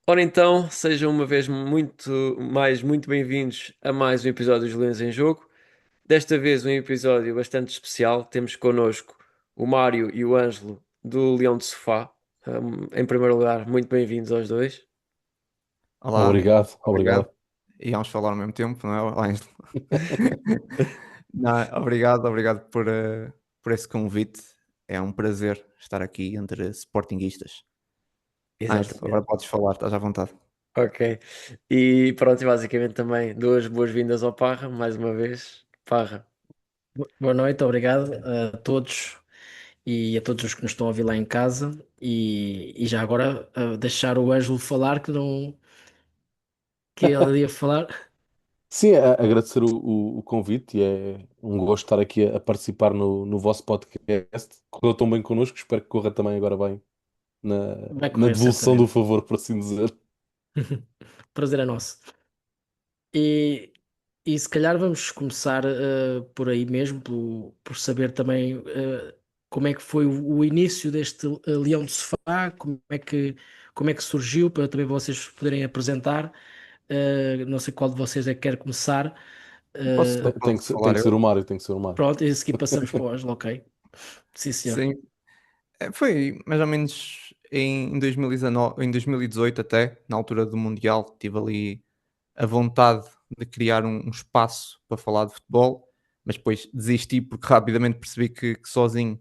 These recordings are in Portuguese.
Ora então, sejam uma vez muito bem-vindos a mais um episódio dos Leões em Jogo. Desta vez um episódio bastante especial. Temos connosco o Mário e o Ângelo do Leão de Sofá. Em primeiro lugar, muito bem-vindos aos dois. Olá, Obrigado, obrigado. obrigado. E vamos falar ao mesmo tempo, não é, Ângelo? Não, obrigado por esse convite. É um prazer estar aqui entre sportinguistas. Ângelo, agora Exatamente. podes falar, estás à vontade. Ok. E pronto, e basicamente também duas boas-vindas ao Parra, mais uma vez. Parra. Boa noite, obrigado a todos e a todos os que nos estão a ouvir lá em casa. E já agora deixar o Ângelo falar que ele ia falar. Sim, agradecer o convite e é um gosto estar aqui a participar no vosso podcast. Correu tão bem connosco, espero que corra também agora bem na, Vai na correr devolução do certamente. favor, por assim dizer. Prazer é nosso. E, e se calhar vamos começar por aí mesmo, por saber também como é que foi o início deste Leão de Sofá, como é que surgiu, para também vocês poderem apresentar. Não sei qual de vocês é que quer começar. Posso, Uh, Tem posso tem falar que eu? ser o Mário, tem que ser o Mário. Pronto, e a seguir passamos para o Ângelo, ok? Sim, senhor. Sim, foi mais ou menos em 2019, em 2018 até, na altura do Mundial, tive ali a vontade de criar um espaço para falar de futebol, mas depois desisti porque rapidamente percebi que sozinho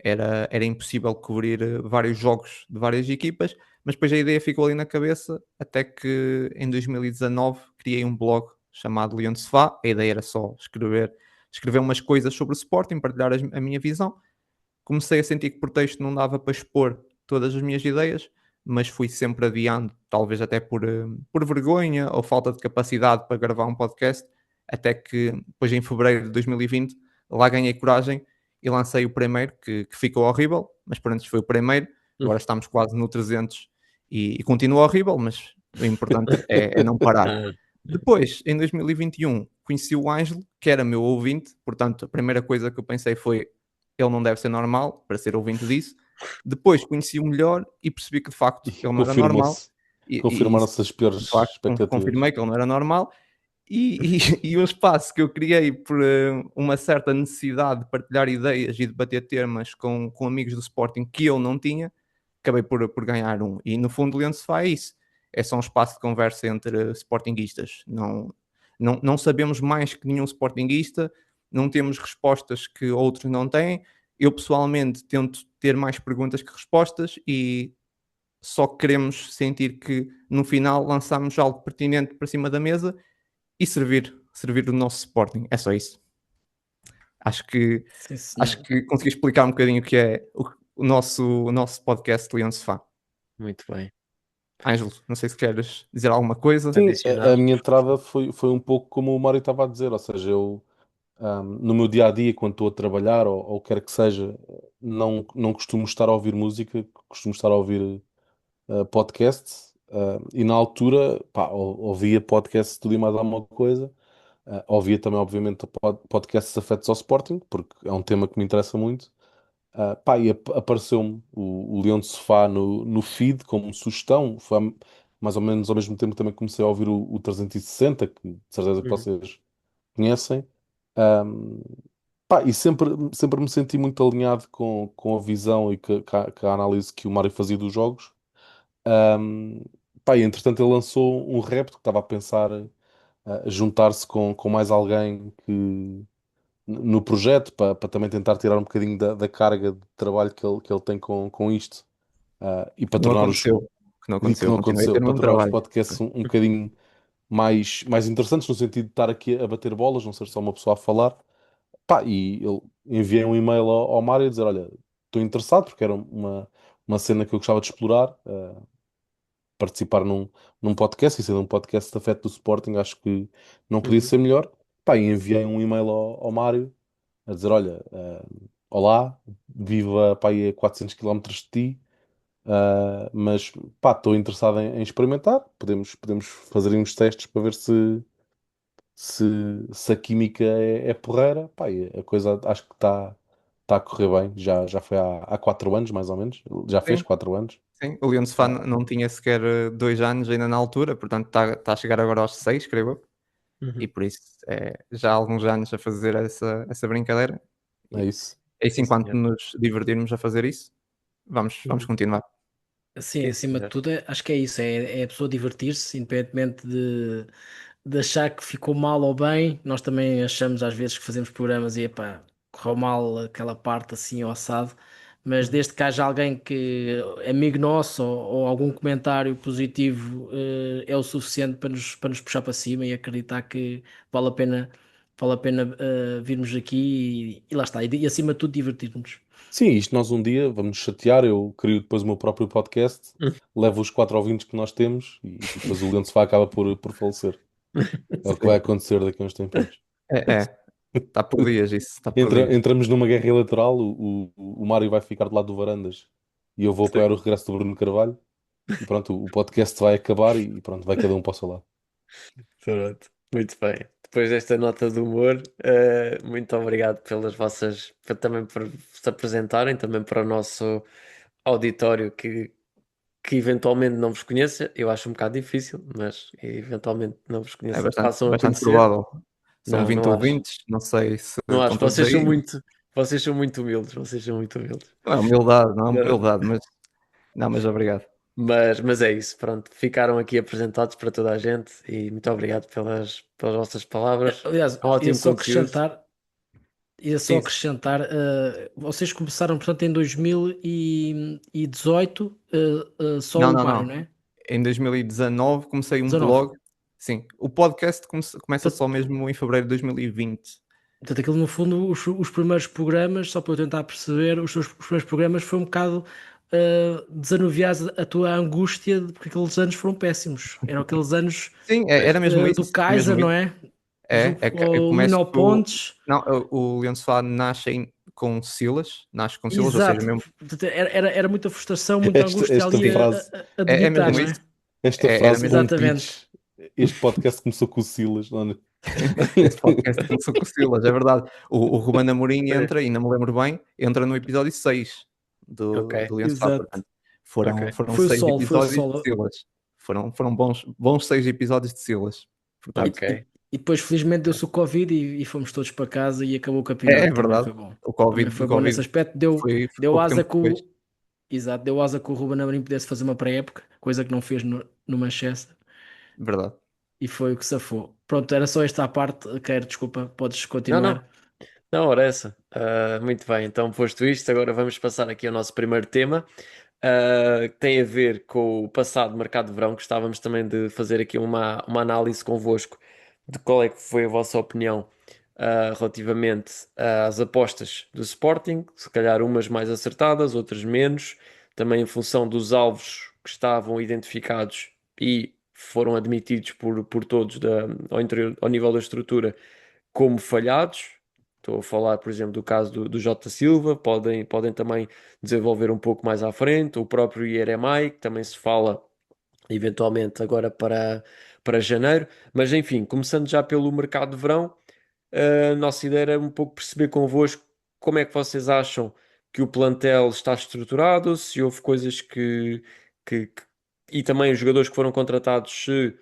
era impossível cobrir vários jogos de várias equipas, mas depois a ideia ficou ali na cabeça até que em 2019 criei um blog chamado Leão de Sofá. A ideia era só escrever umas coisas sobre o Sporting, partilhar a minha visão. Comecei a sentir que por texto não dava para expor todas as minhas ideias, mas fui sempre adiando, talvez até por vergonha ou falta de capacidade para gravar um podcast, até que depois em fevereiro de 2020 lá ganhei coragem e lancei o primeiro, que ficou horrível, mas por antes foi o primeiro, agora estamos quase no 300 e continua horrível, mas o importante é não parar. Depois, em 2021, conheci o Ângelo, que era meu ouvinte, portanto, a primeira coisa que eu pensei foi: ele não deve ser normal para ser ouvinte disso. Depois conheci-o melhor e percebi que de facto E ele não era normal, confirmou-se, e confirmaram-se as piores de facto expectativas. confirmei que ele não era normal. E um espaço que eu criei por uma certa necessidade de partilhar ideias e debater temas com amigos do Sporting que eu não tinha, acabei por ganhar um. E no fundo, o Leão se faz isso. É só um espaço de conversa entre sportinguistas. Não sabemos mais que nenhum sportinguista, não temos respostas que outros não têm. Eu pessoalmente tento ter mais perguntas que respostas e só queremos sentir que no final lançamos algo pertinente para cima da mesa e servir o nosso Sporting. É só isso. Acho que, Sim, acho senhor. que consegui explicar um bocadinho o que é o nosso podcast Leão Sofá. Muito bem. Ângelo, não sei se queres dizer alguma coisa. Sim, a Adicionar. minha entrada foi um pouco como o Mário estava a dizer, ou seja, eu no meu dia a dia, quando estou a trabalhar ou quer que seja, não costumo estar a ouvir música, costumo estar a ouvir podcast. E na altura, pá, ouvia podcast de tudo e mais alguma coisa. Ouvia também, obviamente, podcasts afetos ao Sporting, porque é um tema que me interessa muito. Pá, e apareceu-me o Leão de Sofá no feed como sugestão. Foi mais ou menos ao mesmo tempo que também comecei a ouvir o 360, que de certeza que Uhum. vocês conhecem. Um, Pá, e sempre me senti muito alinhado com a visão e com a análise que o Mário fazia dos jogos. Um, Pá, e entretanto ele lançou um repto que estava a pensar juntar-se com mais alguém no projeto para também tentar tirar um bocadinho da carga de trabalho que ele tem com isto. E Que para não tornar os aconteceu. Que não e que aconteceu. não Continuei a aconteceu, ter o para mesmo tornar os trabalho. podcasts um bocadinho mais interessantes no sentido de estar aqui a bater bolas, não ser só uma pessoa a falar. Pá, e eu enviei um e-mail ao Mário a dizer, olha, estou interessado porque era uma cena que eu gostava de explorar, participar num podcast, e sendo um podcast de afeto do Sporting, acho que não podia Uhum. ser melhor. Pá, e enviei um e-mail ao Mário a dizer, olha, olá, vivo pá, aí a 400 quilómetros de ti, mas pá, estou interessado em experimentar. Podemos fazer uns testes para ver se, se a química é porreira. Pá, e a coisa acho que está a correr bem. Já foi há 4 anos, mais ou menos. Já fez Sim, 4 anos. Sim, o Leão Sofá Ah, não tinha sequer 2 anos ainda na altura, portanto está a chegar agora aos 6, creio eu, e Uhum. por isso já há alguns anos a fazer essa brincadeira, é e isso. é isso, Sim, enquanto senhor. nos divertirmos a fazer isso, vamos Uhum. continuar. Sim, Sim, acima de senhor. tudo, acho que é isso, é a pessoa divertir-se, independentemente de achar que ficou mal ou bem. Nós também achamos às vezes que fazemos programas e epá, correu mal aquela parte assim ou assado, mas Uhum. desde que haja alguém que é amigo nosso ou algum comentário positivo é o suficiente para nos puxar para cima e acreditar que vale a pena, vale a pena virmos aqui e lá está, e acima de tudo divertirmos. Sim, isto nós um dia vamos chatear. Eu crio depois o meu próprio podcast, levo os 4 ouvintes que nós temos e depois o Leão Sofá acaba por falecer. É o que vai Sim. acontecer daqui a uns tempinhos. Está por dias isso, está por dias. Entramos numa guerra eleitoral, o Mário vai ficar do lado do Varandas e eu vou Sim. apoiar o regresso do Bruno Carvalho e pronto, o podcast vai acabar e pronto, vai cada um para o seu lado. Pronto, muito bem. Depois desta nota de humor, muito obrigado também por se apresentarem, também para o nosso auditório que eventualmente não vos conheça. Eu acho um bocado difícil, mas eventualmente não vos É conheça, bastante, passam a bastante conhecer. provável. São Não, 20 não acho. ouvintes, não sei se Não estão acho. todos aí. Vocês são muito humildes, vocês são muito humildes. Não é humildade, não é Não. humildade, mas não, mas obrigado. Mas é isso, pronto. Ficaram aqui apresentados para toda a gente e muito obrigado pelas vossas palavras. Aliás, É um ótimo conteúdo. ia só Sim, acrescentar, vocês começaram, portanto, em 2018, só Não, o não, Mário, não. não é? Em 2019 comecei um 19. blog. Sim, o podcast começa Portanto, só mesmo em fevereiro de 2020. portanto, aquilo no fundo, os primeiros programas, só para eu tentar perceber, os primeiros programas foi um bocado desanuviar a tua angústia, porque aqueles anos foram péssimos. Eram aqueles anos Sim, era mesmo do isso. É Kaiser, mesmo não isso. é? É que eu O começo. Lino Pontes. Não, o Leão Sá com Silas, nasce com Silas, ou seja, Exato. mesmo. Portanto, era muita frustração, muita Esta, angústia esta ali frase, a É debitar, mesmo não isso. é? esta Era frase com mesmo. um Exatamente. pitch, este podcast começou com o Silas, não é? Este podcast começou com o Silas, é verdade. O Ruben Amorim é. entra, ainda me lembro bem, entra no episódio 6 Ok, do Leão Sá, Exato. portanto. Foram, ok. foram Foi o 6 sol, foi o episódios de sol. Silas. Foram bons 6 episódios de Silas. E, Portanto, e- Ok. e depois, felizmente, deu-se o Covid e fomos todos para casa e acabou o é campeonato. Também verdade. foi bom. O Também Covid, foi o bom nesse Covid aspecto. Deu, foi deu pouco asa tempo que depois. Exato, deu asa que o Ruben Amorim pudesse fazer uma pré-época, coisa que não fez no Manchester. Verdade. E foi o que safou. Pronto, era só esta a parte. Quero, desculpa, podes Não, não. continuar. Não, ora essa. Muito bem, então posto isto, agora vamos passar aqui ao nosso primeiro tema, que tem a ver com o passado mercado de verão. Gostávamos também de fazer aqui uma análise convosco de qual é que foi a vossa opinião, relativamente às apostas do Sporting, se calhar umas mais acertadas, outras menos, também em função dos alvos que estavam identificados e foram admitidos por todos ao nível da estrutura como falhados. Estou a falar, por exemplo, do caso do Jota Silva, podem também desenvolver um pouco mais à frente, o próprio Ieremai, que também se fala eventualmente agora para janeiro, mas enfim, começando já pelo mercado de verão, a nossa ideia era um pouco perceber convosco como é que vocês acham que o plantel está estruturado, se houve coisas que- e também os jogadores que foram contratados, se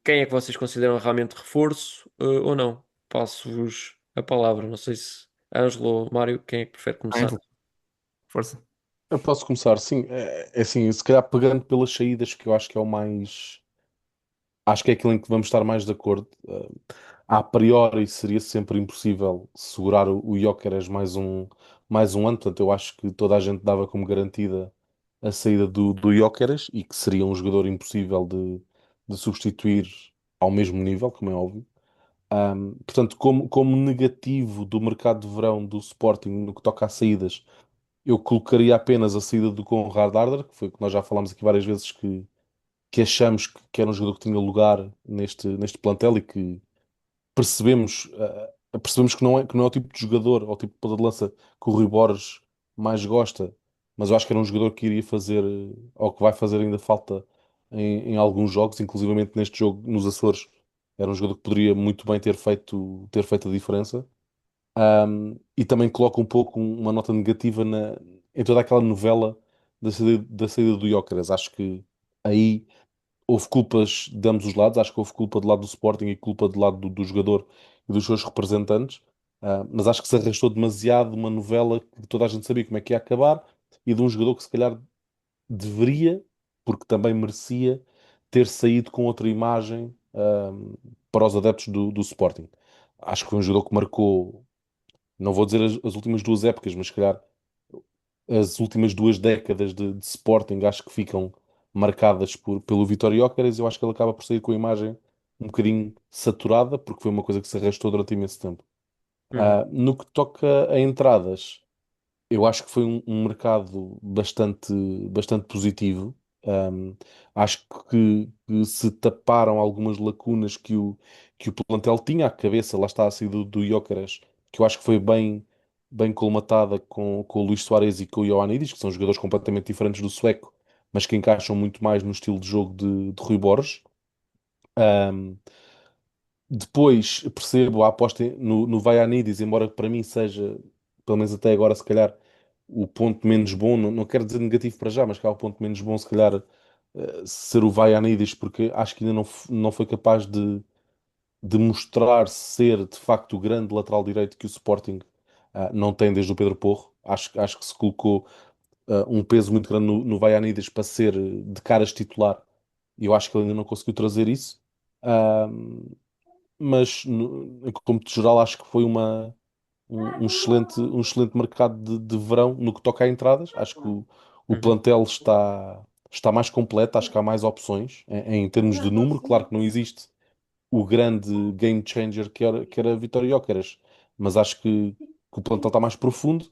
quem é que vocês consideram realmente reforço, ou não. Passo-vos a palavra. Não sei se Ângelo ou Mário, quem é que prefere começar? Ângelo, força. Eu posso começar, sim. É assim, se calhar pegando pelas saídas, que eu acho que é o mais. Acho que é aquilo em que vamos estar mais de acordo. A priori seria sempre impossível segurar o Gyökeres mais um ano, portanto eu acho que toda a gente dava como garantida a saída do Gyökeres e que seria um jogador impossível de substituir ao mesmo nível, como é óbvio. Portanto, como negativo do mercado de verão do Sporting no que toca a saídas, eu colocaria apenas a saída do Conrad Arder, que foi o que nós já falámos aqui várias vezes, que achamos que era um jogador que tinha lugar neste plantel e que percebemos que não é o tipo de jogador ou o tipo de ponta de lança que o Rui Borges mais gosta, mas eu acho que era um jogador que iria fazer, ou que vai fazer ainda falta em alguns jogos, inclusivamente neste jogo nos Açores, era um jogador que poderia muito bem ter feito a diferença. E também coloca um pouco uma nota negativa em toda aquela novela da saída do Gyökeres. Acho que aí houve culpas de ambos os lados. Acho que houve culpa do lado do Sporting e culpa do lado do jogador e dos seus representantes. Mas acho que se arrastou demasiado uma novela que toda a gente sabia como é que ia acabar e de um jogador que se calhar deveria, porque também merecia, ter saído com outra imagem, para os adeptos do Sporting. Acho que foi um jogador que marcou, não vou dizer as últimas duas épocas, mas se calhar as últimas duas décadas de Sporting, acho que ficam marcadas pelo Vitória Gyökeres. Eu acho que ele acaba por sair com a imagem um bocadinho saturada, porque foi uma coisa que se arrastou durante imenso tempo. Uhum. No que toca a entradas, eu acho que foi um mercado bastante positivo. Um, Acho que se taparam algumas lacunas que o plantel tinha à cabeça. Lá está a saída do Gyökeres, que eu acho que foi bem colmatada com o Luís Soares e com o Ioannidis, que são jogadores completamente diferentes do sueco, mas que encaixam muito mais no estilo de jogo de Rui Borges. Um, Depois percebo a aposta no Vaianidis, embora para mim seja, pelo menos até agora, se calhar, o ponto menos bom. Não quero dizer negativo para já, mas que há o ponto menos bom, se calhar, ser o Vaianidis, porque acho que ainda não foi capaz de mostrar ser de facto o grande lateral direito que o Sporting não tem desde o Pedro Porro. Acho que se colocou um peso muito grande no Vaianidis para ser de caras titular, e eu acho que ele ainda não conseguiu trazer isso. Ah, mas em cômputo geral acho que foi um excelente mercado de verão no que toca a entradas. Acho que o Uhum. plantel está mais completo, acho que há mais opções em termos de número. Claro que não existe o grande game changer que era Vitória Gyökeres, mas acho que o plantel está mais profundo.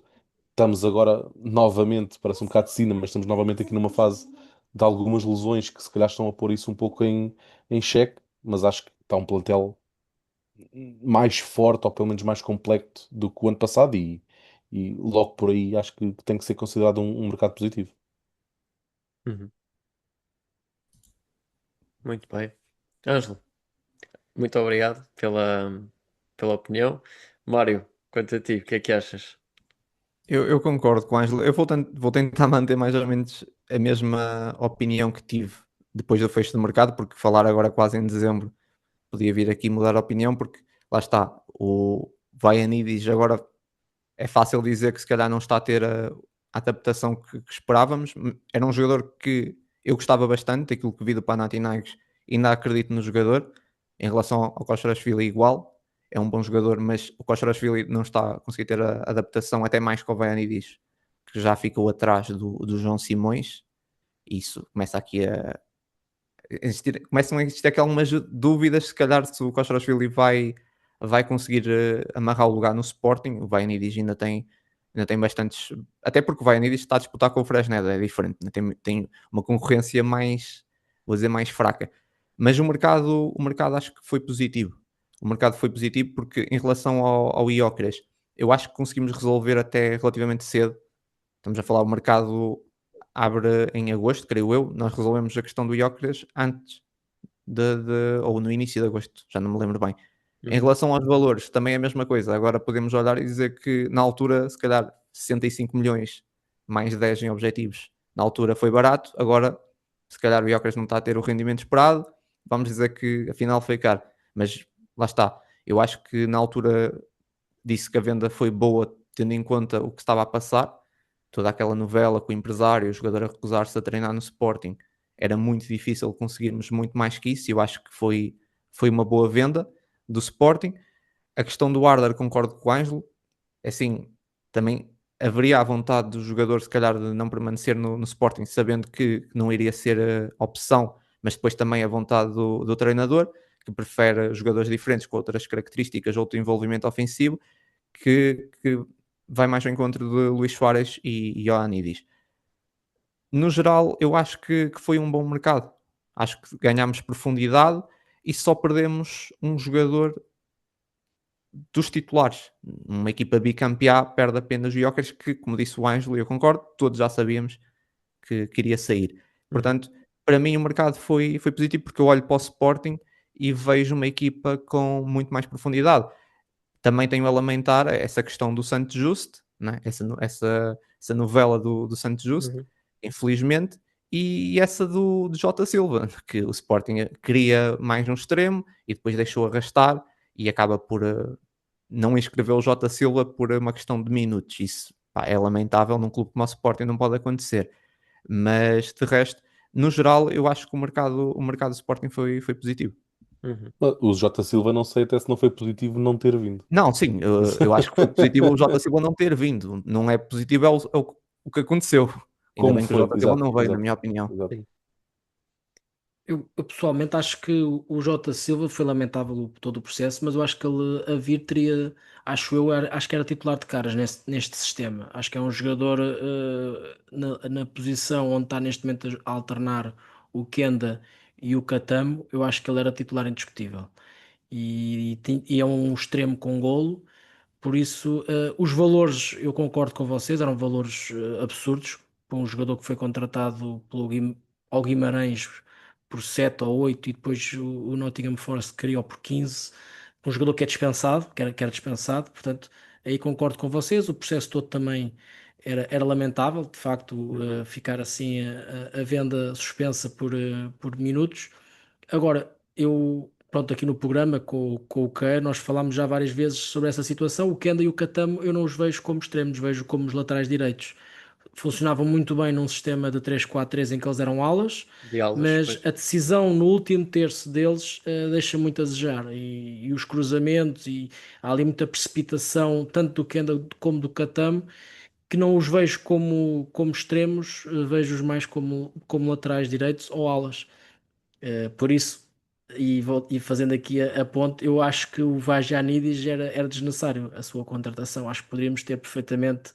Estamos agora novamente, parece um bocado de cinema, mas estamos novamente aqui numa fase de algumas lesões que se calhar estão a pôr isso um pouco em xeque, mas acho que está um plantel mais forte, ou pelo menos mais completo do que o ano passado, e logo por aí acho que tem que ser considerado um mercado positivo. Uhum. Muito bem. Ângelo, muito obrigado pela opinião. Mário, quanto a ti, o que é que achas? Eu concordo com o Ângelo. Eu vou tentar manter mais ou menos a mesma opinião que tive depois do fecho do mercado, porque falar agora quase em dezembro podia vir aqui mudar a opinião, porque lá está, o Vaianidis agora é fácil dizer que se calhar não está a ter a adaptação que esperávamos. Era um jogador que eu gostava bastante, daquilo que vi do Panathinaikos, ainda acredito no jogador. Em relação ao Kosciuszynski igual, é um bom jogador, mas o Kosciuszynski não está a conseguir ter a adaptação, até mais que o Vaianidis, que já ficou atrás do João Simões. Isso começa aqui começam a existir aqui algumas dúvidas, se calhar se o Kosciuszynski vai conseguir amarrar o lugar no Sporting. O Vaianidis ainda tem bastantes, até porque o Vaianidis está a disputar com o Fresneda, é diferente, né? Tem uma concorrência mais, vou dizer, mais fraca. Mas o mercado acho que foi positivo. O mercado foi positivo porque em relação ao Gyökeres, eu acho que conseguimos resolver até relativamente cedo. Estamos a falar, o mercado abre em agosto, creio eu. Nós resolvemos a questão do Gyökeres antes ou no início de agosto, já não me lembro bem. Em Uhum. relação aos valores, também é a mesma coisa. Agora podemos olhar e dizer que na altura, se calhar 65 milhões mais 10 em objetivos, na altura foi barato. Agora, se calhar o Gyökeres não está a ter o rendimento esperado, vamos dizer que afinal foi caro. Mas lá está, eu acho que na altura disse que a venda foi boa, tendo em conta o que estava a passar, toda aquela novela com o empresário, o jogador a recusar-se a treinar no Sporting. Era muito difícil conseguirmos muito mais que isso, e eu acho que foi uma boa venda do Sporting. A questão do Arthur, concordo com o Ângelo, é assim, também haveria a vontade do jogador, se calhar, de não permanecer no Sporting, sabendo que não iria ser a opção, mas depois também a vontade do treinador, que prefere jogadores diferentes com outras características, outro envolvimento ofensivo, que vai mais ao encontro de Luís Soares e Ioannidis. No geral, eu acho que foi um bom mercado. Acho que ganhámos profundidade e só perdemos um jogador dos titulares. Uma equipa bicampeã perde apenas o Gyökeres, que, como disse o Ângelo, e eu concordo, todos já sabíamos que queria sair. Uhum. Portanto, para mim o mercado foi positivo, porque eu olho para o Sporting e vejo uma equipa com muito mais profundidade. Também tenho a lamentar essa questão do Santos Just, né? essa novela do Santos Just, Uhum. infelizmente, e essa do Jota Silva, que o Sporting queria mais um extremo e depois deixou arrastar e acaba por não inscrever o Jota Silva por uma questão de minutos. Isso, pá, é lamentável, num clube como o Sporting não pode acontecer. Mas de resto, no geral, eu acho que o mercado do Sporting foi positivo. Uhum. O Jota Silva não sei até se não foi positivo não ter vindo. Não, sim, eu acho que foi positivo o Jota Silva não ter vindo. Não é positivo, o que aconteceu. Ainda Como bem que o foi? Jota Silva Exato, não veio, na exato, minha opinião. exato. Sim. Eu pessoalmente acho que o Jota Silva foi lamentável todo o processo, mas eu acho que ele a vir teria, acho que era titular de caras neste sistema. Acho que é um jogador na posição onde está neste momento a alternar o Kenda e o Catamo, eu acho que ele era titular indiscutível. E é um extremo com golo. Por isso, os valores, eu concordo com vocês, eram valores absurdos para um jogador que foi contratado ao Guimarães por 7 ou 8 e depois o Nottingham Forest queria por 15. Um jogador que é dispensado, que era dispensado, portanto, aí concordo com vocês. O processo todo também era lamentável, de facto, ficar assim a venda suspensa por minutos. Agora, pronto, aqui no programa com o Kerr, nós falámos já várias vezes sobre essa situação. O Kenda e o Catamo eu não os vejo como extremos, vejo como os laterais direitos. Funcionavam muito bem num sistema de 3-4-3 em que eles eram alas, De alas, mas pois. a decisão no último terço deles deixa muito a desejar. E os cruzamentos, e há ali muita precipitação, tanto do Kenda como do Catamo, que não os vejo como extremos, vejo-os mais como laterais direitos ou alas. Por isso, e fazendo aqui a ponte, eu acho que o Vagianidis era desnecessário a sua contratação. Acho que poderíamos ter perfeitamente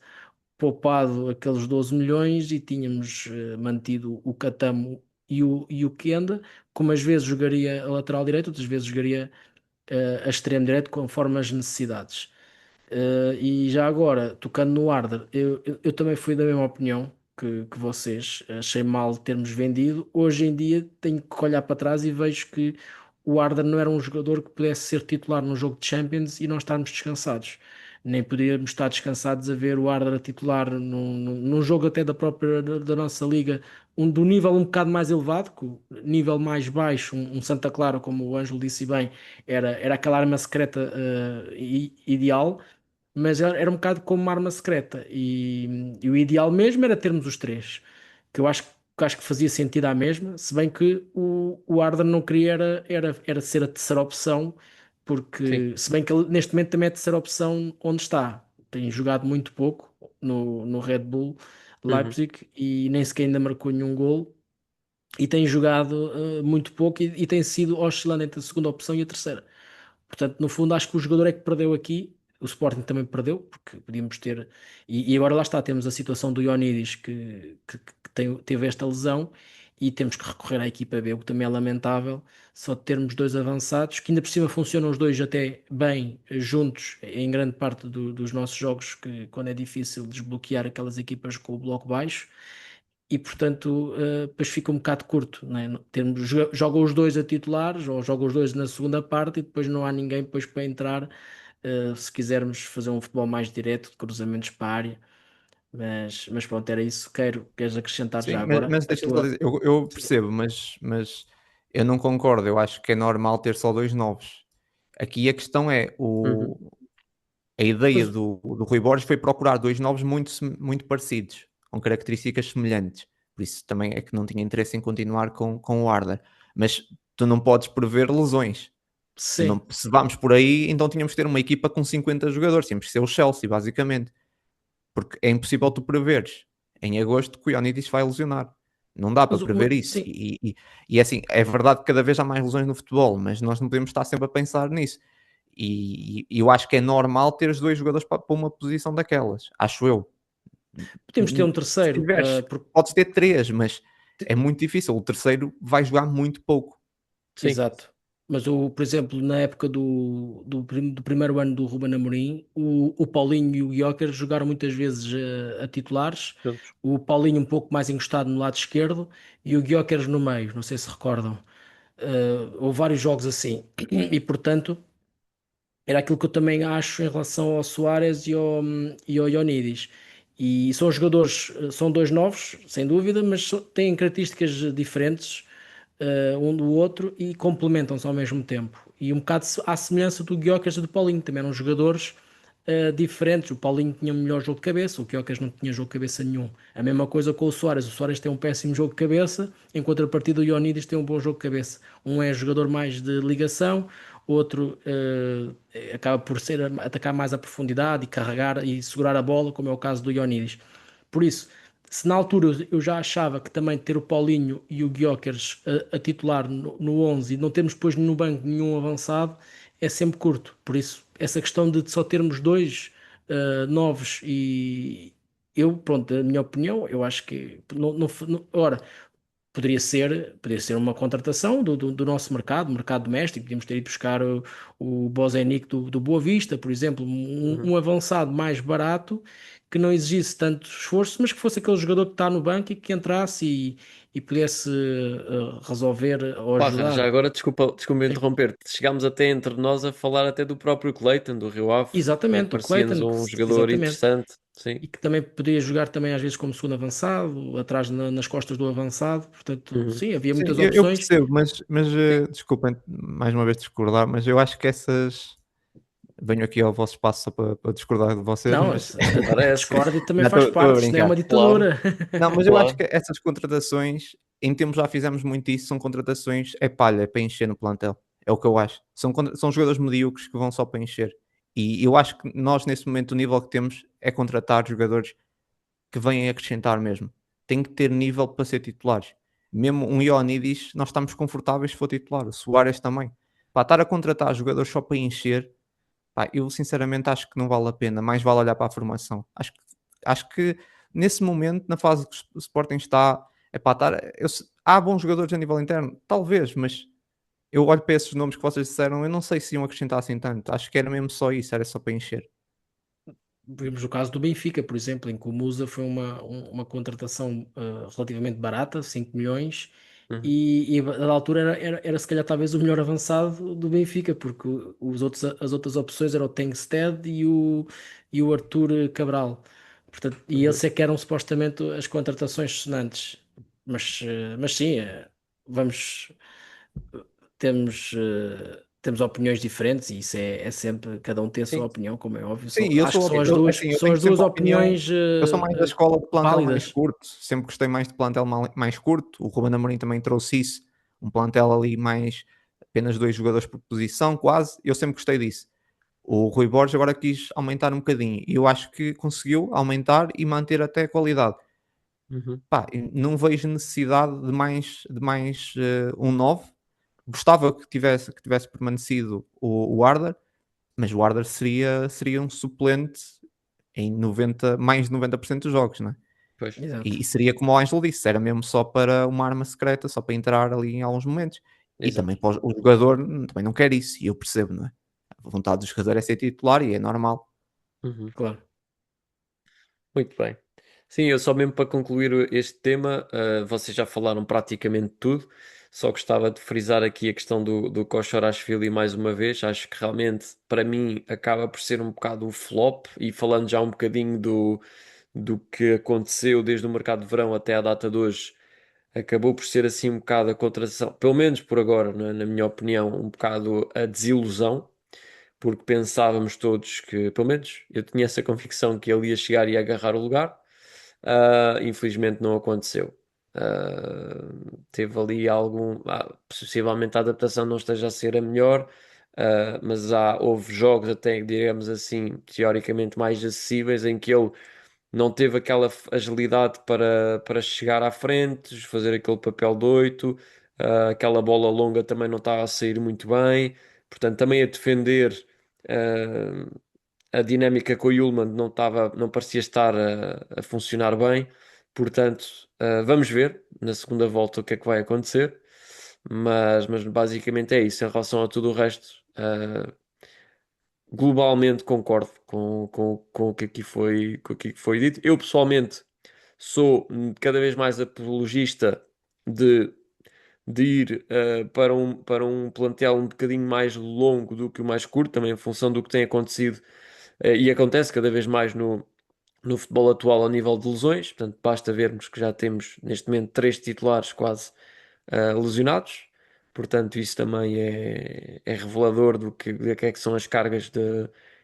poupado aqueles 12 milhões e tínhamos mantido o Catamo e o Kenda, como às vezes jogaria a lateral direito, outras vezes jogaria a extremo direito conforme as necessidades. E já agora, tocando no Arder, eu também fui da mesma opinião que vocês. Achei mal termos vendido. Hoje em dia tenho que olhar para trás e vejo que o Arder não era um jogador que pudesse ser titular num jogo de Champions e não estarmos descansados. Nem poderíamos estar descansados a ver o Arder a titular num jogo até da nossa liga, do nível um bocado mais elevado, que o nível mais baixo, um Santa Clara, como o Ângelo disse bem, era aquela arma secreta ideal, mas era um bocado como uma arma secreta. E o ideal mesmo era termos os três, que eu acho que fazia sentido à mesma, se bem que o Arden não queria era ser a terceira opção, Sim. porque se bem que ele neste momento também é a terceira opção onde está. Tem jogado muito pouco no Red Bull Uhum. Leipzig e nem sequer ainda marcou nenhum gol. E tem jogado muito pouco e tem sido oscilando entre a segunda opção e a terceira. Portanto, no fundo, acho que o jogador é que perdeu aqui. O Sporting também perdeu, porque podíamos ter. E agora lá está, temos a situação do Ionidis que teve esta lesão e temos que recorrer à equipa B, o que também é lamentável. Só termos dois avançados, que ainda por cima funcionam os dois até bem juntos em grande parte dos nossos jogos, que quando é difícil desbloquear aquelas equipas com o bloco baixo e portanto depois fica um bocado curto, né? Jogam os dois a titulares ou jogam os dois na segunda parte e depois não há ninguém depois para entrar se quisermos fazer um futebol mais direto, de cruzamentos para a área, mas pronto, era isso. Queres acrescentar Sim, já mas, agora mas a deixa-me só tua. dizer, eu percebo, mas eu não concordo. Eu acho que é normal ter só dois novos. Aqui a questão é Uhum. a ideia Mas, do Rui Borges foi procurar dois novos muito parecidos, com características semelhantes. Por isso também é que não tinha interesse em continuar com o Arda. Mas tu não podes prever lesões. sim, Se vamos por aí, então tínhamos que ter uma equipa com 50 jogadores. Tínhamos que ser o Chelsea, basicamente. Porque é impossível tu preveres em agosto que o Ionidis vai lesionar. Não dá para prever isso. sim. E assim, é verdade que cada vez há mais lesões no futebol, mas nós não podemos estar sempre a pensar nisso. E eu acho que é normal ter os dois jogadores para uma posição daquelas, acho eu. Podemos ter um Se terceiro, tiveres, porque podes ter três, mas é muito difícil. O terceiro vai jogar muito pouco. Sim. exato. Mas, por exemplo, na época do primeiro ano do Ruben Amorim, o Paulinho e o Gyökeres jogaram muitas vezes a titulares. Juntos. O Paulinho um pouco mais encostado no lado esquerdo e o Gyökeres no meio, não sei se recordam. Houve vários jogos assim. E, portanto, era aquilo que eu também acho em relação ao Suárez e ao Ionidis. E são jogadores, são dois novos, sem dúvida, mas têm características diferentes um do outro e complementam-se ao mesmo tempo. E um bocado à semelhança do Gyökeres e do Paulinho, também eram jogadores diferentes. O Paulinho tinha um melhor jogo de cabeça, o Gyökeres não tinha jogo de cabeça nenhum. A mesma coisa com o Suárez. O Suárez tem um péssimo jogo de cabeça, enquanto a partida o Ioannidis tem um bom jogo de cabeça. Um é jogador mais de ligação, outro acaba por ser atacar mais a profundidade e carregar e segurar a bola, como é o caso do Ioannidis. Por isso, se na altura eu já achava que também ter o Paulinho e o Gyökeres a titular no 11 e não termos depois no banco nenhum avançado é sempre curto. Por isso, essa questão de só termos dois novos e eu, pronto, a minha opinião, eu acho que ora, poderia ser uma contratação do nosso mercado, mercado doméstico. Podíamos ter ido buscar o Bozenic do Boa Vista, por exemplo, Uhum. um avançado mais barato que não exigisse tanto esforço, mas que fosse aquele jogador que está no banco e que entrasse e pudesse resolver ou Pá, já ajudar. agora, desculpa Sim. interromper, chegámos até entre nós a falar até do próprio Clayton, do Rio Ave, Exatamente, o parecia-nos Clayton, um jogador exatamente. interessante, sim. E que também podia jogar também às vezes como segundo avançado, atrás nas costas do avançado. Portanto, Uhum. sim, havia Sim, muitas eu opções. percebo, mas Sim. desculpem mais uma vez discordar, mas eu acho que essas. Venho aqui ao vosso espaço só para discordar de vocês, Não, mas a Parece, discórdia também não, faz estou a parte, isto não é brincar. uma claro, ditadura. Não, mas eu acho claro. que essas contratações, em tempos já fizemos muito isso, são contratações, é palha, é para encher no plantel. É o que eu acho. São jogadores medíocres que vão só para encher. E eu acho que nós, nesse momento, o nível que temos é contratar jogadores que vêm acrescentar mesmo. Tem que ter nível para ser titulares. Mesmo um Ioannidis, nós estamos confortáveis se for titular. O Suárez também. Para estar a contratar jogadores só para encher, pá, eu sinceramente acho que não vale a pena. Mais vale olhar para a formação. Acho que nesse momento, na fase que o Sporting está, é para estar. Há bons jogadores a nível interno, talvez, mas eu olho para esses nomes que vocês disseram, eu não sei se iam acrescentar assim tanto. Acho que era mesmo só isso, era só para encher. Vimos o caso do Benfica, por exemplo, em que o Musa foi uma contratação relativamente barata, 5 milhões, Uhum. e a da altura era se calhar talvez o melhor avançado do Benfica, porque as outras opções eram o Tengsted e o Arthur Cabral. Portanto, e Uhum. eles é que eram supostamente as contratações sonantes. Mas sim, vamos. Temos opiniões diferentes e isso é sempre, cada um tem a sua Sim, opinião, como é óbvio. Sim, eu Acho que sou, evidentemente. eu são tenho as duas sempre a opinião. opiniões Eu sou mais da escola de plantel mais válidas. curto. Sempre gostei mais de plantel mais curto. O Ruben Amorim também trouxe isso. Um plantel ali mais apenas dois jogadores por posição, quase. Eu sempre gostei disso. O Rui Borges agora quis aumentar um bocadinho e eu acho que conseguiu aumentar e manter até a qualidade. Uhum. Pá, não vejo necessidade de mais um 9. Gostava que tivesse permanecido o Arda, mas o Arda seria um suplente em 90, mais de 90% dos jogos, não é? Pois. Exato. E seria como o Ângelo disse, era mesmo só para uma arma secreta, só para entrar ali em alguns momentos. E também Exato. para o jogador também não quer isso, e eu percebo, não é? A vontade do jogador é ser titular e é normal. Uhum. Claro. Muito bem. Sim, eu só mesmo para concluir este tema, vocês já falaram praticamente tudo, só gostava de frisar aqui a questão do Košarashvili mais uma vez. Acho que realmente, para mim, acaba por ser um bocado o flop, e falando já um bocadinho do que aconteceu desde o mercado de verão até à data de hoje, acabou por ser assim um bocado a contratação, pelo menos por agora, não é? Na minha opinião, um bocado a desilusão, porque pensávamos todos que, pelo menos eu tinha essa convicção que ele ia chegar e agarrar o lugar. Infelizmente não aconteceu. Teve ali algum. Possivelmente a adaptação não esteja a ser a melhor, mas houve jogos, até digamos assim, teoricamente mais acessíveis, em que ele não teve aquela agilidade para chegar à frente, fazer aquele papel de oito, aquela bola longa também não estava a sair muito bem, portanto, também a defender. A dinâmica com o Yulman não parecia estar a funcionar bem, portanto, vamos ver na segunda volta o que é que vai acontecer, mas basicamente é isso. Em relação a tudo o resto, globalmente concordo com o que aqui foi dito. Eu pessoalmente sou cada vez mais apologista de, de ir para um plantel um bocadinho mais longo do que o mais curto, também em função do que tem acontecido e acontece cada vez mais no futebol atual ao nível de lesões. Portanto, basta vermos que já temos neste momento 3 titulares quase lesionados. Portanto, isso também é revelador do que é que são as cargas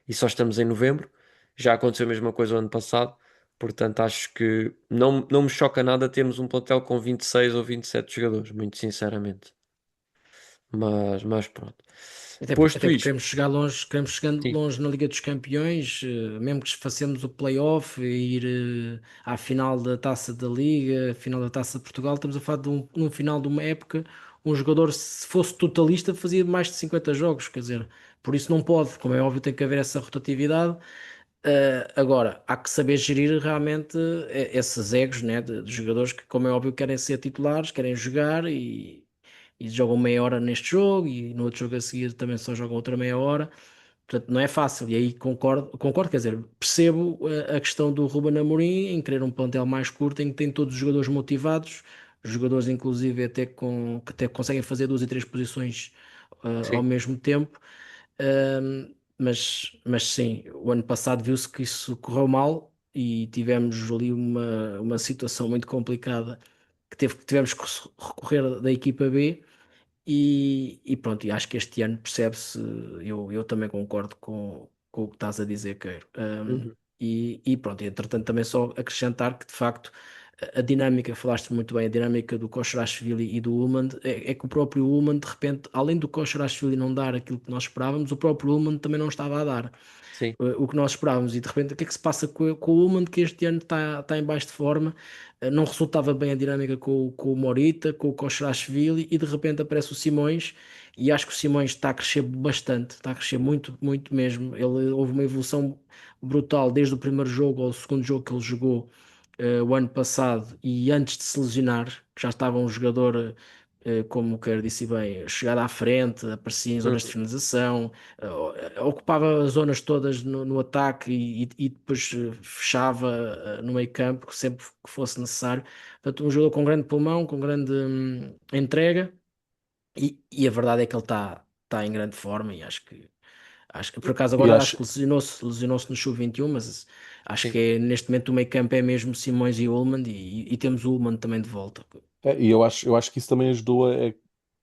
e só estamos em novembro. Já aconteceu a mesma coisa o ano passado. Portanto, acho que não me choca nada termos um plantel com 26 ou 27 jogadores, muito sinceramente. Mas pronto. Até Posto porque isto, queremos chegar sim, longe na Liga dos Campeões, mesmo que façamos o play-off e ir à final da Taça da Liga, final da Taça de Portugal, estamos a falar num final de uma época, um jogador, se fosse totalista, fazia mais de 50 jogos, quer dizer, por isso não pode, como é óbvio, tem que haver essa rotatividade. Agora, há que saber gerir realmente esses egos, né, de jogadores que, como é óbvio, querem ser titulares, querem jogar e jogam meia hora neste jogo e no outro jogo a seguir também só jogam outra meia hora. Portanto, não é fácil. E aí concordo, quer dizer, percebo a questão do Ruben Amorim em querer um plantel mais curto em que tem todos os jogadores motivados, jogadores inclusive que até conseguem fazer duas e três posições ao sim. mesmo tempo. Mas sim, o ano passado viu-se que isso correu mal e tivemos ali uma situação muito complicada tivemos que recorrer da equipa B e pronto, e acho que este ano percebe-se, eu também concordo com o que estás a dizer, Queiro. Uhum. E pronto, e entretanto também só acrescentar que de facto a dinâmica, falaste muito bem, a dinâmica do Kocherashvili e do Ullmann é que o próprio Ullmann de repente, além do Kocherashvili não dar aquilo que nós esperávamos, o próprio Ullmann também não estava a dar Sim. o que nós esperávamos. E de repente, o que é que se passa com o Ullmann, que este ano está em baixo de forma? Não resultava bem a dinâmica com o Morita, com o Kocherashvili, e de repente aparece o Simões. E acho que o Simões está a crescer bastante, está a crescer muito, muito mesmo. Houve uma evolução brutal desde o primeiro jogo ao segundo jogo que ele jogou o ano passado e antes de se lesionar, que já estava um jogador, como o Queiro disse bem, chegar à frente, aparecia em zonas de Uhum. finalização, ocupava as zonas todas no ataque e depois fechava no meio campo, sempre que fosse necessário. Portanto, um jogador com grande pulmão, com grande entrega, e a verdade é que ele está em grande forma e acho que por acaso E agora acho acho, que lesionou-se no Sub-21, mas acho Sim. que neste momento o meio campo é mesmo Simões e Ullmann e temos o Ullmann também de volta. eu acho que isso também ajudou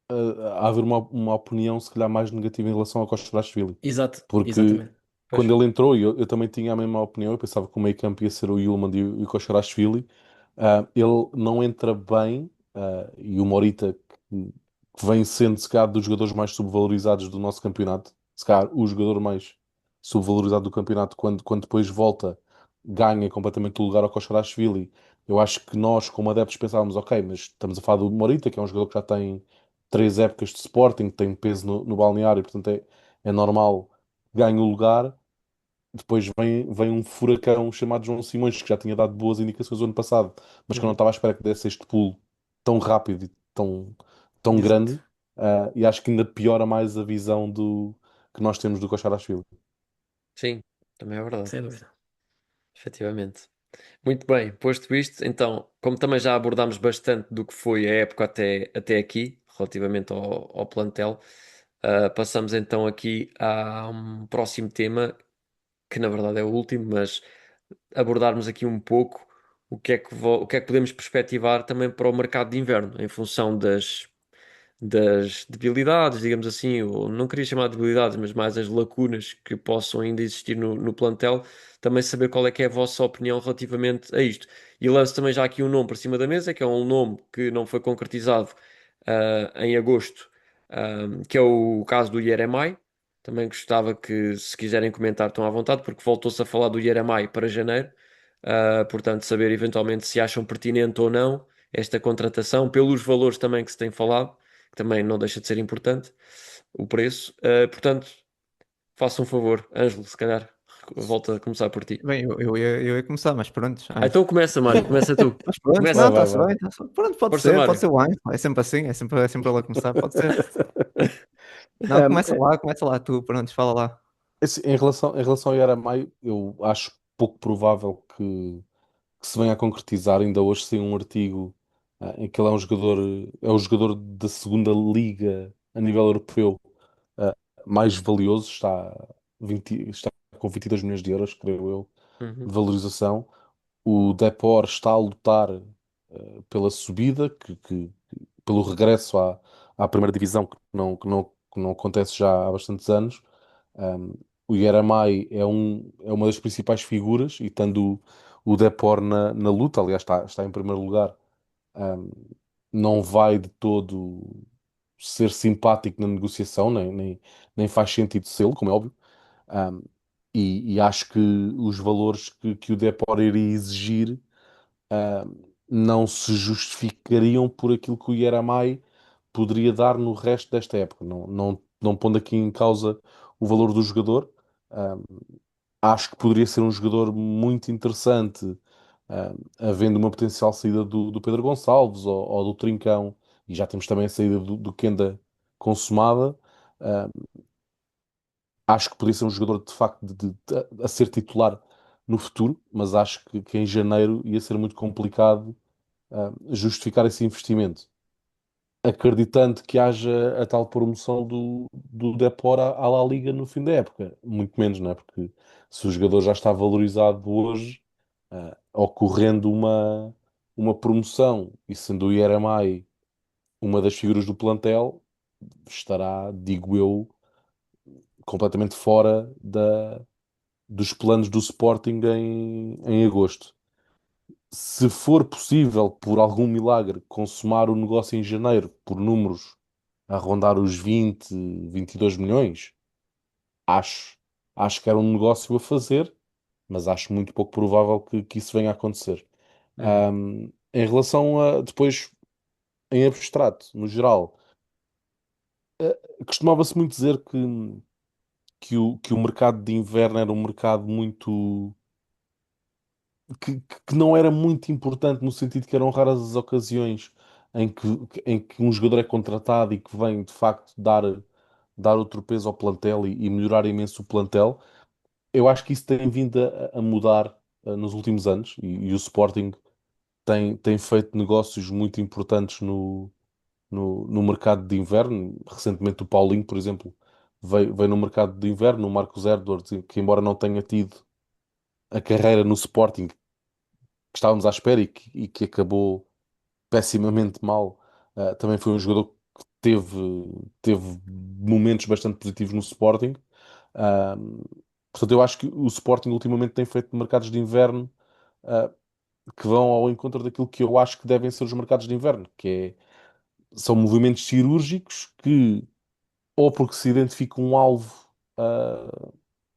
a haver uma opinião, se calhar, mais negativa em relação ao Kosciuszynski. Exato, Porque exatamente. Pois. quando ele entrou, eu também tinha a mesma opinião, eu pensava que o meio campo ia ser o Yulman e o Kosciuszynski. Ele não entra bem, e o Morita, que vem sendo, se calhar, dos jogadores mais subvalorizados do nosso campeonato, se calhar o jogador mais subvalorizado do campeonato, quando depois volta, ganha completamente o lugar ao Kosciuszynski. Eu acho que nós, como adeptos, pensávamos, ok, mas estamos a falar do Morita, que é um jogador que já tem 3 épocas de Sporting, que tem peso no balneário, portanto é normal que ganhe o lugar. Depois vem um furacão chamado João Simões, que já tinha dado boas indicações o ano passado, mas que eu não Uhum. estava à espera que desse este pulo tão rápido e tão Exato. grande. E acho que ainda piora mais a visão que nós temos do Kosciuszynski. Sim, também é verdade. Sem dúvida. Efetivamente. Muito bem, posto isto, então, como também já abordámos bastante do que foi a época até aqui, relativamente ao plantel, passamos então aqui a um próximo tema, que na verdade é o último, mas abordarmos aqui um pouco o que é que podemos perspectivar também para o mercado de inverno, em função das debilidades, digamos assim, ou não queria chamar de debilidades, mas mais as lacunas que possam ainda existir no plantel, também saber qual é que é a vossa opinião relativamente a isto. E lanço também já aqui um nome para cima da mesa, que é um nome que não foi concretizado em agosto, que é o caso do Yeremai. Também gostava que, se quiserem comentar, estão à vontade, porque voltou-se a falar do Yeremai para janeiro. Portanto, saber eventualmente se acham pertinente ou não esta contratação, pelos valores também que se tem falado, que também não deixa de ser importante, o preço. Portanto, faça um favor, Ângelo, se calhar volta a começar por ti. Bem, eu ia começar, mas pronto, Então começa, Mário, começa tu. Mas pronto, Começa, não, Vai, vai, está-se vai. bem, tá-se bem. Pronto, pode força, ser, Mário. o Ângelo. É sempre assim, é sempre ele a começar, pode ser. Não, Um, é- começa lá tu, pronto, fala lá. assim, em relação ao Yaramai, eu acho pouco provável que se venha a concretizar. Ainda hoje saiu um artigo em que ele é o jogador da segunda liga a nível europeu mais valioso, está com 22 milhões de euros, creio eu. Uhum. de valorização. O Depor está a lutar pela subida, pelo regresso à primeira divisão, que não acontece já há bastantes anos. Um, o Yeramay é uma das principais figuras, e estando o Depor na luta, aliás, está em primeiro lugar, um, não vai de todo ser simpático na negociação, nem faz sentido sê-lo, como é óbvio. Um, e acho que os valores que o Depor iria exigir ah, não se justificariam por aquilo que o Yeramay poderia dar no resto desta época. Não pondo aqui em causa o valor do jogador, ah, acho que poderia ser um jogador muito interessante, havendo uma potencial saída do Pedro Gonçalves ou do Trincão, e já temos também a saída do Kenda consumada. Ah, Acho que poderia ser um jogador de facto a ser titular no futuro, mas acho que em janeiro ia ser muito complicado justificar esse investimento, acreditando que haja a tal promoção do Depor à La Liga no fim da época. Muito menos, não é? Porque se o jogador já está valorizado hoje, ocorrendo uma promoção e sendo o Ieramay uma das figuras do plantel, estará, digo eu, completamente fora dos planos do Sporting em agosto. Se for possível, por algum milagre, consumar o negócio em janeiro por números a rondar os 20, 22 milhões, acho, acho que era um negócio a fazer, mas acho muito pouco provável que isso venha a acontecer. Uhum. Em relação a depois, em abstrato, no geral, costumava-se muito dizer que o mercado de inverno era um mercado muito que não era muito importante no sentido que eram raras as ocasiões em que um jogador é contratado e que vem de facto dar outro peso ao plantel e melhorar imenso o plantel. Eu acho que isso tem vindo a mudar nos últimos anos, e o Sporting tem feito negócios muito importantes no mercado de inverno. Recentemente o Paulinho, por exemplo, veio no mercado de inverno, o Marcos Edwards, que embora não tenha tido a carreira no Sporting que estávamos à espera e que acabou pessimamente mal. Também foi um jogador que teve momentos bastante positivos no Sporting. Ah, Portanto, eu acho que o Sporting ultimamente tem feito mercados de inverno ah, que vão ao encontro daquilo que eu acho que devem ser os mercados de inverno, são movimentos cirúrgicos que, ou porque se identifica um alvo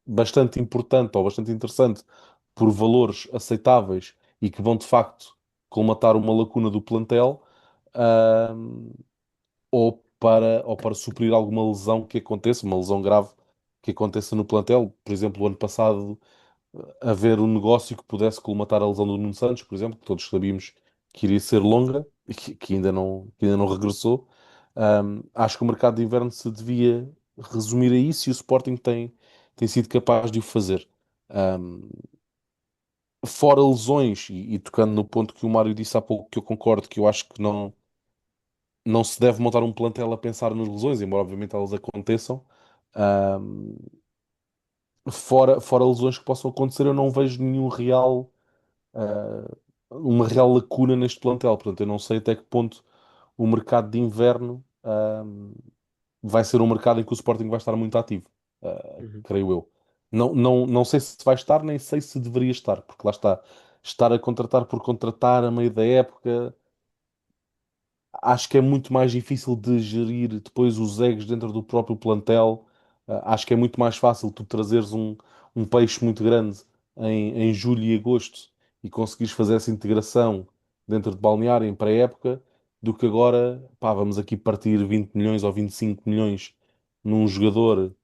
bastante importante ou bastante interessante por valores aceitáveis e que vão de facto colmatar uma lacuna do plantel, ahm, ou para suprir alguma lesão que aconteça, uma lesão grave que aconteça no plantel. Por exemplo, o ano passado, haver um negócio que pudesse colmatar a lesão do Nuno Santos, por exemplo, que todos sabíamos que iria ser longa e que ainda não regressou. Acho que o mercado de inverno se devia resumir a isso, e o Sporting tem sido capaz de o fazer. Um, Fora lesões, e tocando no ponto que o Mário disse há pouco, que eu concordo, que eu acho que não se deve montar um plantel a pensar nas lesões, embora obviamente elas aconteçam. Um, fora lesões que possam acontecer, eu não vejo uma real lacuna neste plantel. Portanto, eu não sei até que ponto o mercado de inverno vai ser um mercado em que o Sporting vai estar muito ativo, Uhum. creio eu. Não sei se vai estar, nem sei se deveria estar, porque lá está, estar a contratar por contratar a meio da época, acho que é muito mais difícil de gerir depois os egos dentro do próprio plantel. Acho que é muito mais fácil tu trazeres um peixe muito grande em julho e agosto e conseguires fazer essa integração dentro de balneário em pré-época, do que agora, pá, vamos aqui partir 20 milhões ou 25 milhões num jogador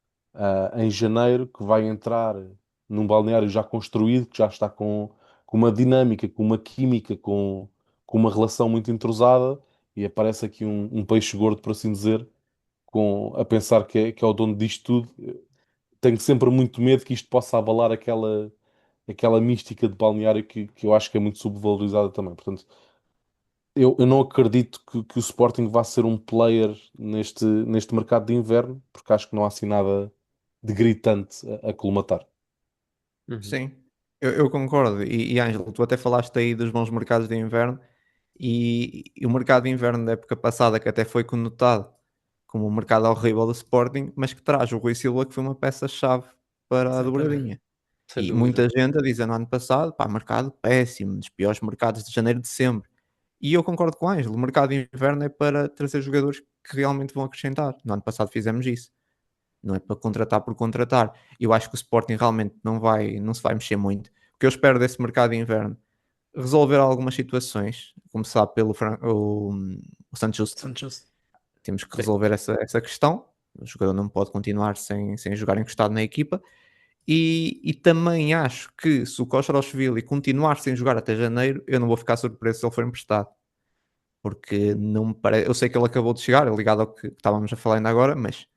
em janeiro que vai entrar num balneário já construído, que já está com uma dinâmica, com uma química, com uma relação muito entrosada, e aparece aqui um peixe gordo, por assim dizer, a pensar que é o dono disto tudo. Tenho sempre muito medo que isto possa abalar aquela mística de balneário que eu acho que é muito subvalorizada também. Portanto, eu não acredito que o Sporting vá ser um player neste mercado de inverno, porque acho que não há assim nada de gritante a colmatar. Uhum. Sim. Eu concordo. E Ângelo, tu até falaste aí dos bons mercados de inverno e o mercado de inverno da época passada, que até foi conotado como um mercado horrível do Sporting, mas que traz o Rui Silva, que foi uma peça-chave para a Exatamente. dobradinha. Sem E dúvida. muita gente a dizer no ano passado, pá, mercado péssimo, dos piores mercados de janeiro de sempre. E eu concordo com o Ângelo, o mercado de inverno é para trazer jogadores que realmente vão acrescentar. No ano passado fizemos isso. Não é para contratar por contratar. Eu acho que o Sporting realmente não se vai mexer muito. O que eu espero desse mercado de inverno, resolver algumas situações, começar pelo o Santos Justo. Santos. Temos que Sim. resolver essa questão. O jogador não pode continuar sem jogar encostado na equipa. E também acho que se o Kostrashvili continuar sem jogar até janeiro, eu não vou ficar surpreso se ele for emprestado. Porque não me parece. Eu sei que ele acabou de chegar, ligado ao que estávamos a falar ainda agora, mas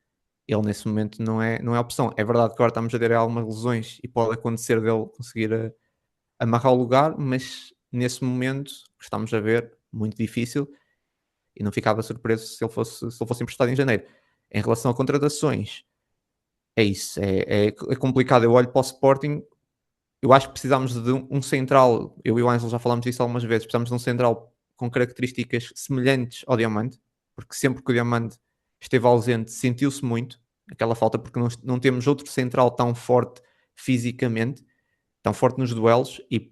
ele nesse momento não é opção. É verdade que agora estamos a ter algumas lesões e pode acontecer dele conseguir amarrar o lugar, mas nesse momento que estamos a ver, muito difícil, e não ficava surpreso se ele fosse emprestado em janeiro. Em relação a contratações, é isso, é complicado. Eu olho para o Sporting, eu acho que precisamos de um central, eu e o Ângelo já falámos disso algumas vezes, precisamos de um central com características semelhantes ao Diamante, porque sempre que o Diamante esteve ausente sentiu-se muito aquela falta, porque não temos outro central tão forte fisicamente, tão forte nos duelos, e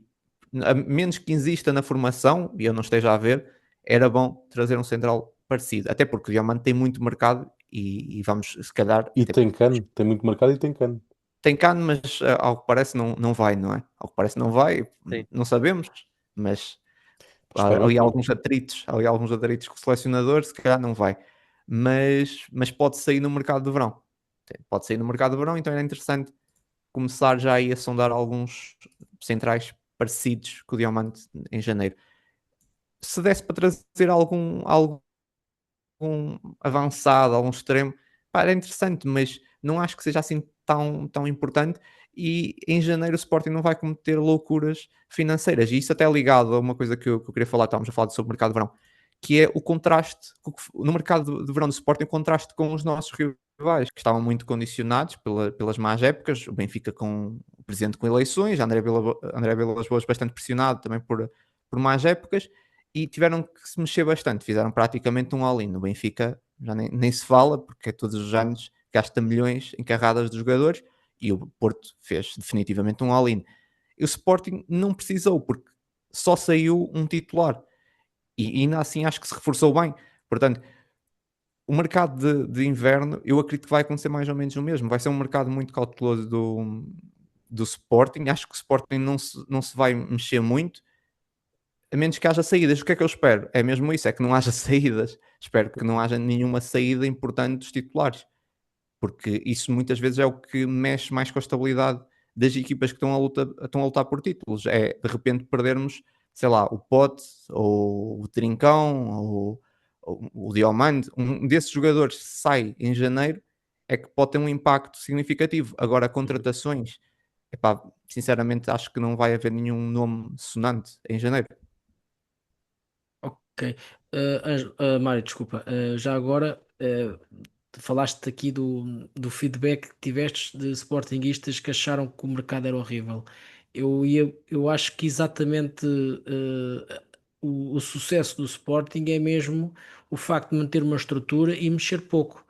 a menos que exista na formação, e eu não esteja a ver, era bom trazer um central parecido, até porque o Diamante tem muito mercado e vamos, se calhar, E até tem cano, tem muito mercado e tem cano. tem cano, mas ao que parece não vai, não é? Ao que parece não vai, Sim. não sabemos, mas há Esperar ali que não. alguns atritos com o selecionador, se calhar não vai. Mas pode sair no mercado de verão. Pode sair no mercado de verão, então era interessante começar já aí a sondar alguns centrais parecidos com o Diamante em janeiro. Se desse para trazer algum avançado, algum extremo, pá, era interessante, mas não acho que seja assim tão importante. E em janeiro o Sporting não vai cometer loucuras financeiras. E isso até é ligado a uma coisa que eu queria falar, estávamos a falar sobre o mercado de verão, que é o contraste no mercado de verão do Sporting, o contraste com os nossos rivais, que estavam muito condicionados pelas más épocas. O Benfica com o presidente com eleições, André Vilas Boas bastante pressionado também por más épocas, e tiveram que se mexer bastante, fizeram praticamente um all-in. No Benfica já nem se fala, porque todos os anos gasta milhões em carradas dos jogadores, e o Porto fez definitivamente um all-in. E o Sporting não precisou, porque só saiu um titular, e ainda assim acho que se reforçou bem. Portanto, o mercado de inverno, eu acredito que vai acontecer mais ou menos o mesmo. Vai ser um mercado muito cauteloso do Sporting. Acho que o Sporting não se vai mexer muito, a menos que haja saídas. O que é que eu espero? É mesmo isso, é que não haja saídas. Espero que não haja nenhuma saída importante dos titulares, porque isso muitas vezes é o que mexe mais com a estabilidade das equipas que estão a lutar por títulos. É de repente perdermos, sei lá, o Pote, ou o Trincão, ou o Diomande. Um desses jogadores sai em janeiro, é que pode ter um impacto significativo. Agora, contratações, epá, sinceramente acho que não vai haver nenhum nome sonante em janeiro. Ok. Mário, desculpa. Já agora, falaste aqui do feedback que tiveste de sportinguistas que acharam que o mercado era horrível. Eu acho que exatamente o sucesso do Sporting é mesmo o facto de manter uma estrutura e mexer pouco.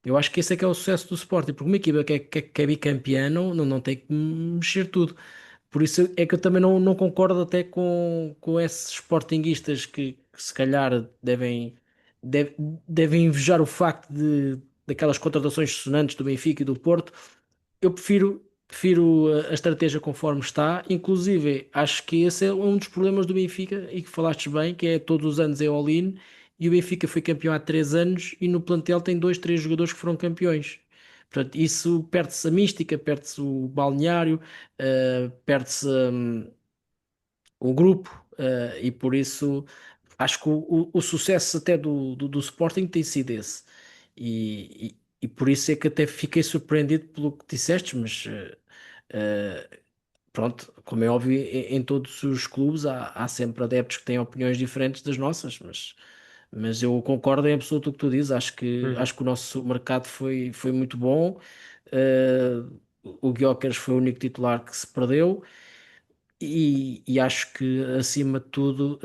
Eu acho que esse é que é o sucesso do Sporting, porque uma equipa que é bicampeã não tem que mexer tudo. Por isso é que eu também não concordo até com esses sportinguistas que se calhar deve- devem invejar o facto daquelas contratações sonantes do Benfica e do Porto. Eu prefiro a estratégia conforme está. Inclusive, acho que esse é um dos problemas do Benfica e que falaste bem, que é todos os anos é all-in, e o Benfica foi campeão há 3 anos e no plantel tem dois, três jogadores que foram campeões. Portanto, isso perde-se a mística, perde-se o balneário, perde-se o grupo, e por isso acho que o sucesso até do Sporting tem sido esse. E por isso é que até fiquei surpreendido pelo que disseste, mas pronto, como é óbvio, em todos os clubes há sempre adeptos que têm opiniões diferentes das nossas, mas eu concordo em absoluto com o que tu dizes. Acho que, Uhum. acho que o nosso mercado foi muito bom. Eh, o Gyökeres foi o único titular que se perdeu. E acho que, acima de tudo,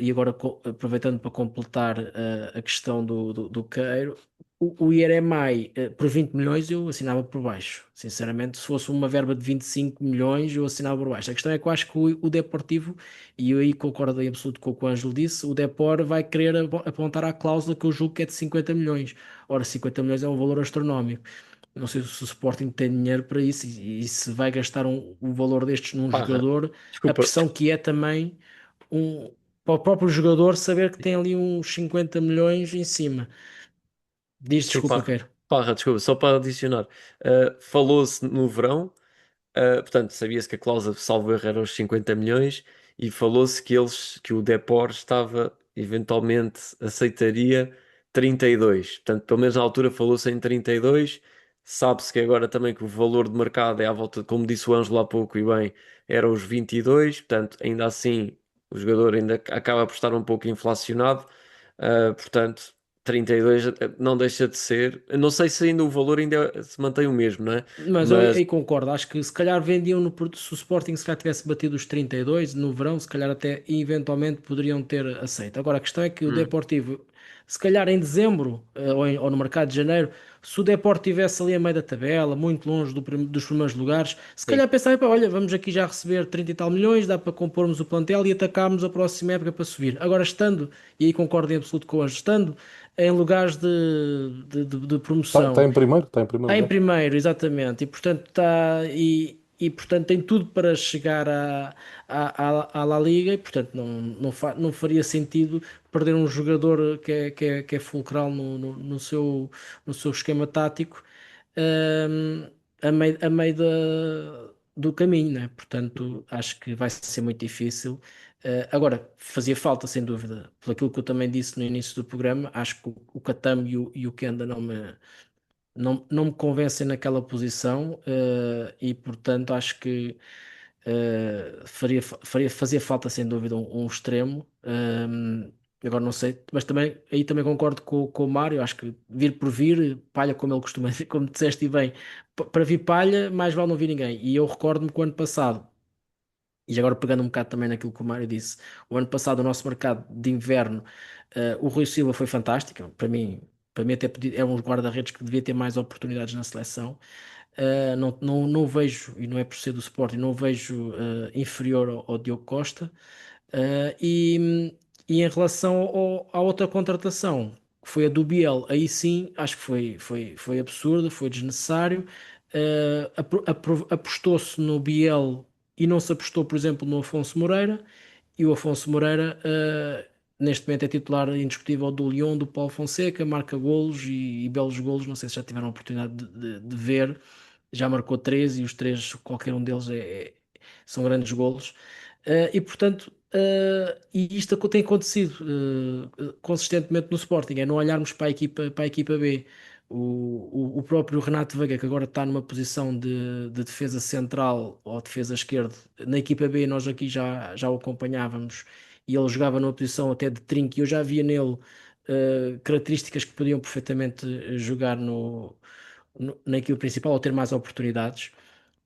e agora aproveitando para completar a questão do Queiro, o Ieremai, por 20 milhões, eu assinava por baixo. Sinceramente, se fosse uma verba de 25 milhões, eu assinava por baixo. A questão é que eu acho que o Deportivo, e eu aí concordo em absoluto com o que o Ângelo disse, o Depor vai querer apontar à cláusula que eu julgo que é de 50 milhões. Ora, 50 milhões é um valor astronómico. Não sei se o Sporting tem dinheiro para isso e se vai gastar um valor destes num Parra, jogador, a desculpa, pressão que é também um, para o próprio jogador saber que tem ali uns 50 milhões em cima. Desculpa, desculpa, quero. Parra, desculpa, só para adicionar. Falou-se no verão. Portanto, sabia-se que a cláusula, salvo erro, era os 50 milhões e falou-se que o Depor estava, eventualmente, aceitaria 32. Portanto, pelo menos na altura falou-se em 32. Sabe-se que agora também que o valor de mercado é à volta, como disse o Ângelo há pouco e bem, era os 22. Portanto, ainda assim, o jogador ainda acaba por estar um pouco inflacionado. Portanto, 32 não deixa de ser. Eu não sei se ainda o valor ainda se mantém o mesmo, não é? Mas eu Mas aí concordo, acho que se calhar vendiam no se o Sporting se calhar tivesse batido os 32 no verão, se calhar até eventualmente poderiam ter aceito. Agora a questão é que o hum, Deportivo, se calhar em dezembro ou no mercado de janeiro, se o Deportivo estivesse ali a meio da tabela, muito longe dos primeiros lugares, se sim. calhar pensava, pá, olha, vamos aqui já receber 30 e tal milhões, dá para compormos o plantel e atacarmos a próxima época para subir. Agora estando, e aí concordo em absoluto com o Anjo, estando em lugares de Está promoção. em primeiro Está em lugar. primeiro, exatamente, e portanto e portanto tem tudo para chegar à La Liga e portanto não faria sentido perder um jogador que é fulcral no seu esquema tático, hum, a meio do caminho, né? Portanto, acho que vai ser muito difícil. Agora, fazia falta, sem dúvida, por aquilo que eu também disse no início do programa, acho que o Catamo e o Kenda não me convencem naquela posição, e portanto acho que fazia falta sem dúvida um extremo. Agora não sei, mas também aí também concordo com o Mário. Acho que vir por vir, palha como ele costuma dizer, como disseste e bem, para vir palha, mais vale não vir ninguém. E eu recordo-me que o ano passado, e agora pegando um bocado também naquilo que o Mário disse, o ano passado o nosso mercado de inverno, o Rui Silva foi fantástico. Para mim até é um guarda-redes que devia ter mais oportunidades na seleção. Não vejo, e não é por ser do Sporting, não vejo inferior ao Diogo Costa. E em relação à outra contratação, que foi a do Biel, aí sim acho que foi absurdo, foi desnecessário. Apostou-se no Biel e não se apostou, por exemplo, no Afonso Moreira. E o Afonso Moreira, neste momento, é titular indiscutível do Lyon, do Paulo Fonseca, marca golos e belos golos. Não sei se já tiveram a oportunidade de ver. Já marcou três e os três, qualquer um deles são grandes golos. E portanto, e isto tem acontecido consistentemente no Sporting, é não olharmos para a equipa B. O próprio Renato Veiga, que agora está numa posição de defesa central ou defesa esquerda, na equipa B nós aqui já o acompanhávamos e ele jogava numa posição até de trinco e eu já via nele características que podiam perfeitamente jogar na equipa principal ou ter mais oportunidades.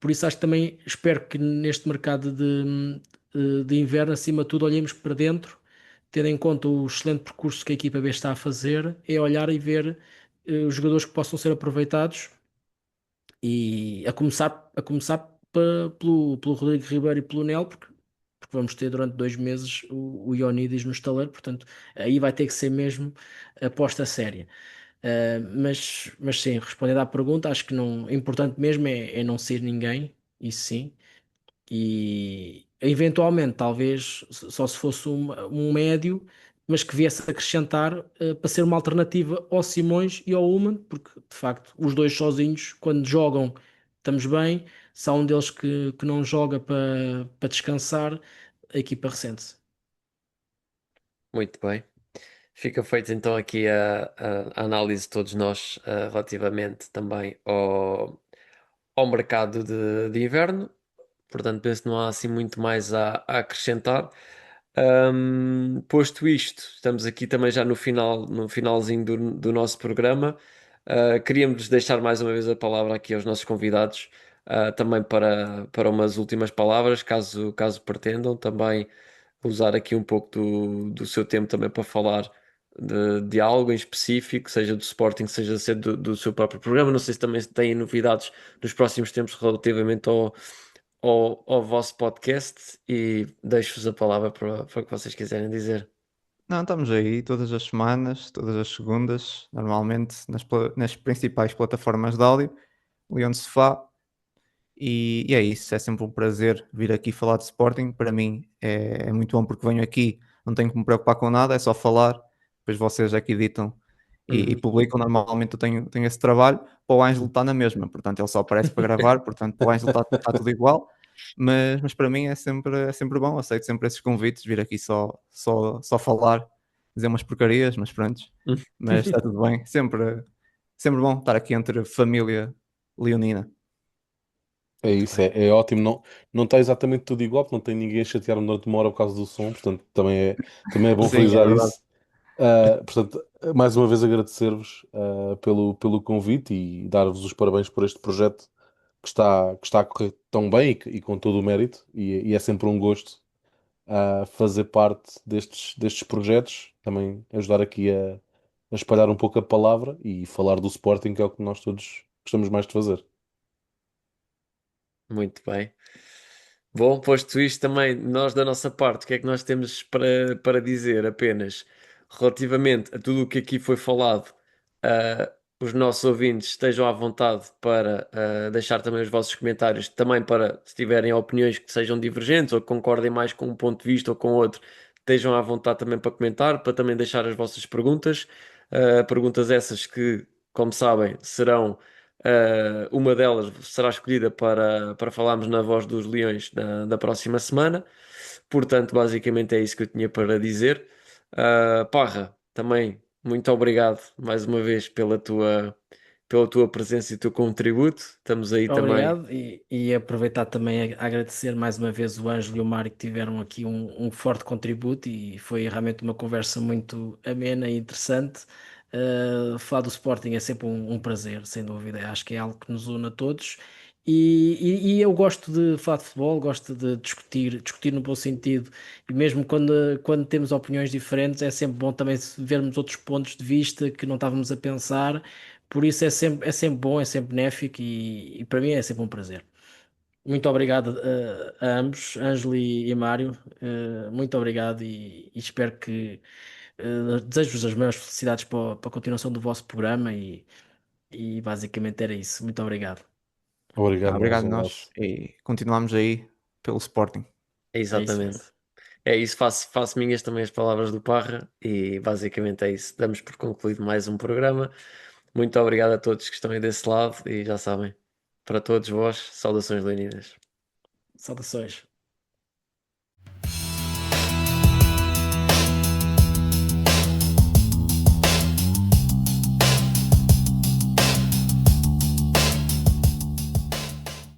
Por isso acho que também espero que neste mercado de inverno, acima de tudo, olhemos para dentro, tendo em conta o excelente percurso que a equipa B está a fazer, é olhar e ver os jogadores que possam ser aproveitados e a começar pelo Rodrigo Ribeiro e pelo Nel, porque vamos ter durante 2 meses o Ionidis no estaleiro, portanto aí vai ter que ser mesmo aposta séria. Mas sim, respondendo à pergunta, acho que não, o importante mesmo é não ser ninguém, isso sim, e eventualmente, talvez, só se fosse um médio, mas que viesse a acrescentar para ser uma alternativa ao Simões e ao Ulman, porque de facto os dois sozinhos, quando jogam, estamos bem. Se há um deles que não joga para descansar, a equipa ressente-se. Muito bem. Fica feita então aqui a análise de todos nós relativamente também ao mercado de inverno. Portanto, penso que não há assim muito mais a acrescentar. Posto isto, estamos aqui também já no finalzinho do nosso programa. Queríamos deixar mais uma vez a palavra aqui aos nossos convidados também para umas últimas palavras, caso pretendam, também usar aqui um pouco do seu tempo também para falar de algo em específico, seja do Sporting, seja do seu próprio programa. Não sei se também têm novidades nos próximos tempos relativamente ao vosso podcast e deixo-vos a palavra para o que vocês quiserem dizer. Não, estamos aí todas as semanas, todas as segundas, normalmente nas principais plataformas de áudio, Leão de Sofá, e é isso, é sempre um prazer vir aqui falar de Sporting. Para mim é muito bom porque venho aqui, não tenho que me preocupar com nada, é só falar, depois vocês é que editam e Uhum. publicam. Normalmente eu tenho esse trabalho, para o Ângelo está na mesma, portanto ele só aparece para gravar, portanto para o Ângelo está tudo igual. Mas para mim é sempre bom, aceito sempre esses convites, vir aqui só falar, dizer umas porcarias, mas pronto, mas está tudo bem, sempre bom estar aqui entre família leonina. É isso, é ótimo. Não está exatamente tudo igual, porque não tem ninguém a chatear durante uma hora por causa do som, portanto também é bom Sim, é frisar verdade. isso. Portanto, mais uma vez agradecer-vos pelo convite e dar-vos os parabéns por este projeto que está a correr tão bem e com todo o mérito, e é sempre um gosto fazer parte destes projetos, também ajudar aqui a espalhar um pouco a palavra e falar do Sporting, que é o que nós todos gostamos mais de fazer. Muito bem. Bom, posto isto também, nós da nossa parte, o que é que nós temos para dizer apenas relativamente a tudo o que aqui foi falado, os nossos ouvintes estejam à vontade para deixar também os vossos comentários, também para, se tiverem opiniões que sejam divergentes ou que concordem mais com um ponto de vista ou com outro, estejam à vontade também para comentar, para também deixar as vossas perguntas, perguntas essas que, como sabem, serão uma delas será escolhida para falarmos na Voz dos Leões da próxima semana. Portanto, basicamente é isso que eu tinha para dizer. Parra, também muito obrigado mais uma vez pela tua presença e o teu contributo. Estamos aí também. Obrigado e aproveitar também a agradecer mais uma vez o Ângelo e o Mário que tiveram aqui um forte contributo e foi realmente uma conversa muito amena e interessante. Falar do Sporting é sempre um prazer, sem dúvida. Acho que é algo que nos une a todos e eu gosto de falar de futebol, gosto de discutir no bom sentido e mesmo quando temos opiniões diferentes é sempre bom também vermos outros pontos de vista que não estávamos a pensar. Por isso é sempre bom, é sempre benéfico e para mim é sempre um prazer. Muito obrigado a ambos, Ângelo e Mário. Muito obrigado e espero que desejo-vos as maiores felicidades para a continuação do vosso programa e basicamente era isso. Muito obrigado. Obrigado, nós, Obrigado um nós abraço. e continuamos aí pelo Sporting. É isso mesmo. Exatamente. É isso, faço minhas também as palavras do Parra e basicamente é isso. Damos por concluído mais um programa. Muito obrigado a todos que estão aí desse lado e já sabem, para todos vós, saudações leoninas. Saudações.